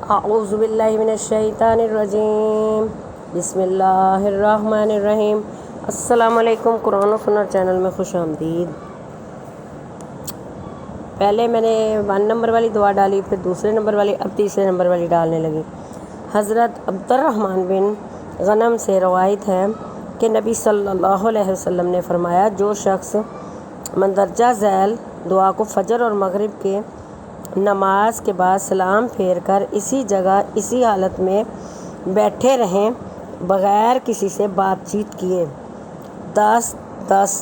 اعوذ باللہ من الشیطان الرجیم، بسم اللہ الرحمن الرحیم۔ السلام علیکم، قرآن و سنت چینل میں خوش آمدید۔ پہلے میں نے 1 نمبر والی دعا ڈالی، پھر دوسرے نمبر والی، اب تیسرے نمبر والی ڈالنے لگی۔ حضرت عبد الرحمن بن غنم سے روایت ہے کہ نبی صلی اللہ علیہ وسلم نے فرمایا، جو شخص مندرجہ ذیل دعا کو فجر اور مغرب کے نماز کے بعد سلام پھیر کر اسی جگہ اسی حالت میں بیٹھے رہیں بغیر کسی سے بات چیت کیے 10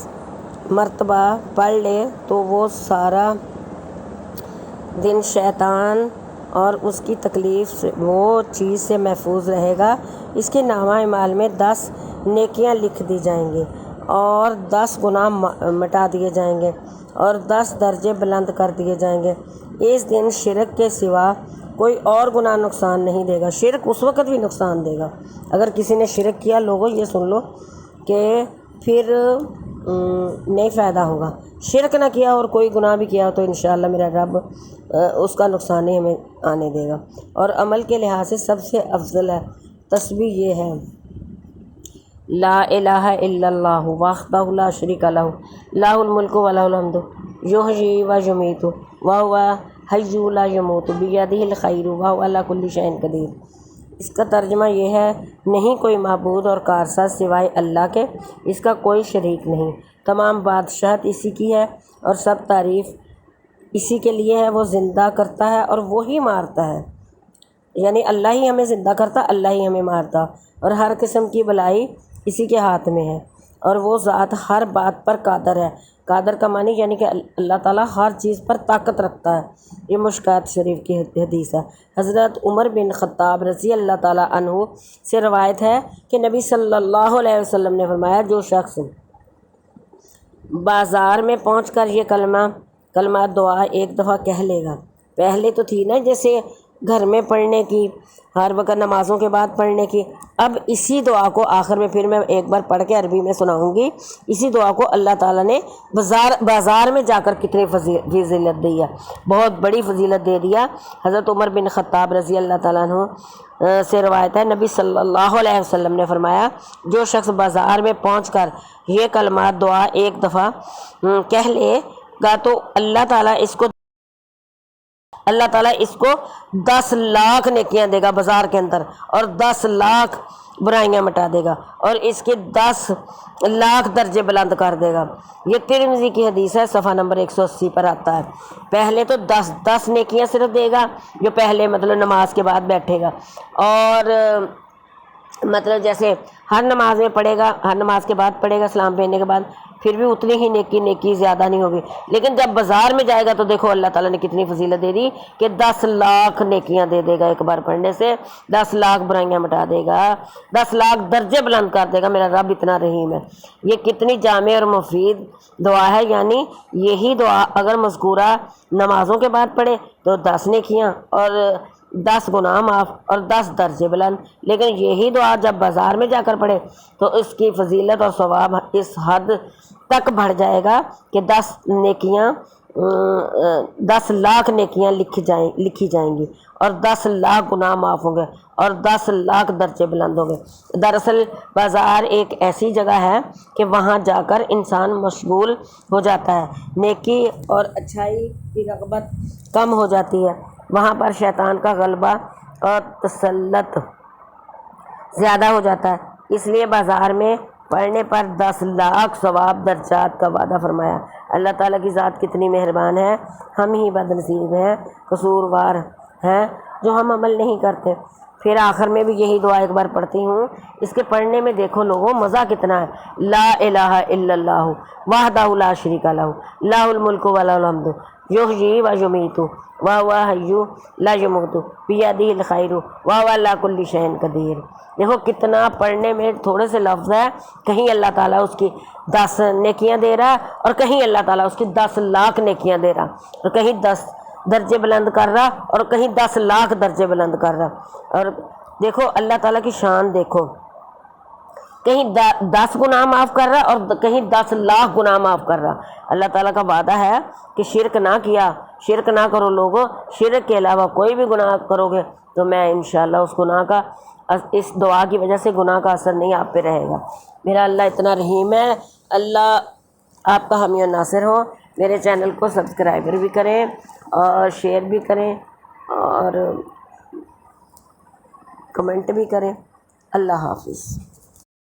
مرتبہ پڑھ لے تو وہ سارا دن شیطان اور اس کی تکلیف سے وہ چیز سے محفوظ رہے گا۔ اس کے نامہ اعمال میں 10 نیکیاں لکھ دی جائیں گی اور 10 گناہ مٹا دیے جائیں گے اور 10 درجے بلند کر دیے جائیں گے۔ اس دن شرک کے سوا کوئی اور گناہ نقصان نہیں دے گا۔ شرک اس وقت بھی نقصان دے گا اگر کسی نے شرک کیا، لوگوں یہ سن لو کہ پھر نہیں فائدہ ہوگا۔ شرک نہ کیا اور کوئی گناہ بھی کیا تو انشاءاللہ میرا رب اس کا نقصان نہیں ہمیں آنے دے گا۔ اور عمل کے لحاظ سے سب سے افضل ہے تسبیح یہ ہے، لا الہ الا اللہ وحدہ لا شریک لہ لہ الملک و لہ الحمد یحیی و یمیت وہو حی لا یموت بیدہ الخیر وہو علی کل شیء قدیر۔ اس کا ترجمہ یہ ہے، نہیں کوئی معبود اور کارساز سوائے اللہ کے، اس کا کوئی شریک نہیں، تمام بادشاہت اسی کی ہے اور سب تعریف اسی کے لیے ہے۔ وہ زندہ کرتا ہے اور وہی مارتا ہے، یعنی اللہ ہی ہمیں زندہ کرتا، اللہ ہی ہمیں مارتا، اور ہر قسم کی بھلائی اسی کے ہاتھ میں ہے، اور وہ ذات ہر بات پر قادر ہے۔ قادر کا معنی یعنی کہ اللہ تعالیٰ ہر چیز پر طاقت رکھتا ہے۔ یہ مشکوٰۃ شریف کی حدیث ہے۔ حضرت عمر بن خطاب رضی اللہ تعالیٰ عنہ سے روایت ہے کہ نبی صلی اللہ علیہ وسلم نے فرمایا، جو شخص بازار میں پہنچ کر یہ کلمہ دعا ایک دفعہ کہہ لے گا، پہلے تو تھی نا جیسے گھر میں پڑھنے کی، ہر وقت نمازوں کے بعد پڑھنے کی، اب اسی دعا کو آخر میں پھر میں ایک بار پڑھ کے عربی میں سناؤں گی۔ اسی دعا کو اللہ تعالیٰ نے بازار میں جا کر کتنی فضیلت دی ہے، بہت بڑی فضیلت دے دیا۔ حضرت عمر بن خطاب رضی اللہ تعالیٰ عنہ سے روایت ہے، نبی صلی اللہ علیہ وسلم نے فرمایا، جو شخص بازار میں پہنچ کر یہ کلمات دعا ایک دفعہ کہہ لے گا تو اللہ تعالیٰ اس کو 10 لاکھ نیکیاں دے گا بازار کے اندر، اور 10 لاکھ برائیاں مٹا دے گا، اور اس کے 10 لاکھ درجے بلند کر دے گا۔ یہ ترمذی کی حدیث ہے، صفحہ نمبر 180 پر آتا ہے۔ پہلے تو 10 نیکیاں صرف دے گا، جو پہلے مطلب نماز کے بعد بیٹھے گا، اور مطلب جیسے ہر نماز میں پڑھے گا، ہر نماز کے بعد پڑھے گا سلام پھیرنے کے بعد، پھر بھی اتنی ہی نیکی زیادہ نہیں ہوگی۔ لیکن جب بازار میں جائے گا تو دیکھو اللہ تعالیٰ نے کتنی فضیلت دے دی کہ 10 لاکھ نیکیاں دے دے گا ایک بار پڑھنے سے، 10 لاکھ برائیاں مٹا دے گا، 10 لاکھ درجے بلند کر دے گا۔ میرا رب اتنا رحیم ہے۔ یہ کتنی جامع اور مفید دعا ہے، یعنی یہی دعا اگر مذکورہ نمازوں کے بعد پڑھے تو 10 نیکیاں اور 10 گناہ معاف اور 10 درجے بلند، لیکن یہی دعا جب بازار میں جا کر پڑھے تو اس کی فضیلت اور ثواب اس حد تک بڑھ جائے گا کہ 10 لاکھ نیکیاں لکھی جائیں گی، اور 10 لاکھ گناہ معاف ہوں گے، اور 10 لاکھ درجے بلند ہوں گے۔ دراصل بازار ایک ایسی جگہ ہے کہ وہاں جا کر انسان مشغول ہو جاتا ہے، نیکی اور اچھائی کی رغبت کم ہو جاتی ہے، وہاں پر شیطان کا غلبہ اور تسلط زیادہ ہو جاتا ہے۔ اس لیے بازار میں پڑھنے پر 10 لاکھ ثواب درجات کا وعدہ فرمایا۔ اللہ تعالیٰ کی ذات کتنی مہربان ہے، ہم ہی بد نصیب ہیں، قصوروار ہیں جو ہم عمل نہیں کرتے۔ پھر آخر میں بھی یہی دعا ایک بار پڑھتی ہوں، اس کے پڑھنے میں دیکھو لوگوں مزہ کتنا ہے، لا الہ الا اللہ وحدہ لا شریک لہ لہ الملک و لہ الحمد یحیی و یمیت وہو حی لا یموت بیدہ الخیر وہو علی کل شیء قدیر۔ دیکھو کتنا پڑھنے میں تھوڑے سے لفظ ہے، کہیں اللہ تعالیٰ اس کی 10 نیکیاں دے رہا اور کہیں اللہ تعالیٰ اس کی 10 لاکھ نیکیاں دے رہا، اور کہیں 10 درجے بلند کر رہا اور کہیں 10 لاکھ درجے بلند کر رہا۔ اور دیکھو اللہ تعالیٰ کی شان دیکھو، کہیں 10 گناہ معاف کر رہا اور کہیں 10 لاکھ گناہ معاف کر رہا۔ اللہ تعالیٰ کا وعدہ ہے کہ شرک نہ کیا، شرک نہ کرو لوگوں، شرک کے علاوہ کوئی بھی گناہ کرو گے تو میں انشاءاللہ اس گناہ کا، اس دعا کی وجہ سے گناہ کا اثر نہیں آپ پہ رہے گا۔ میرا اللہ اتنا رحیم ہے۔ اللہ آپ کا حامی و ناصر ہو۔ میرے چینل کو سبسکرائبر بھی کریں اور شیئر بھی کریں اور کمنٹ بھی کریں۔ اللہ حافظ۔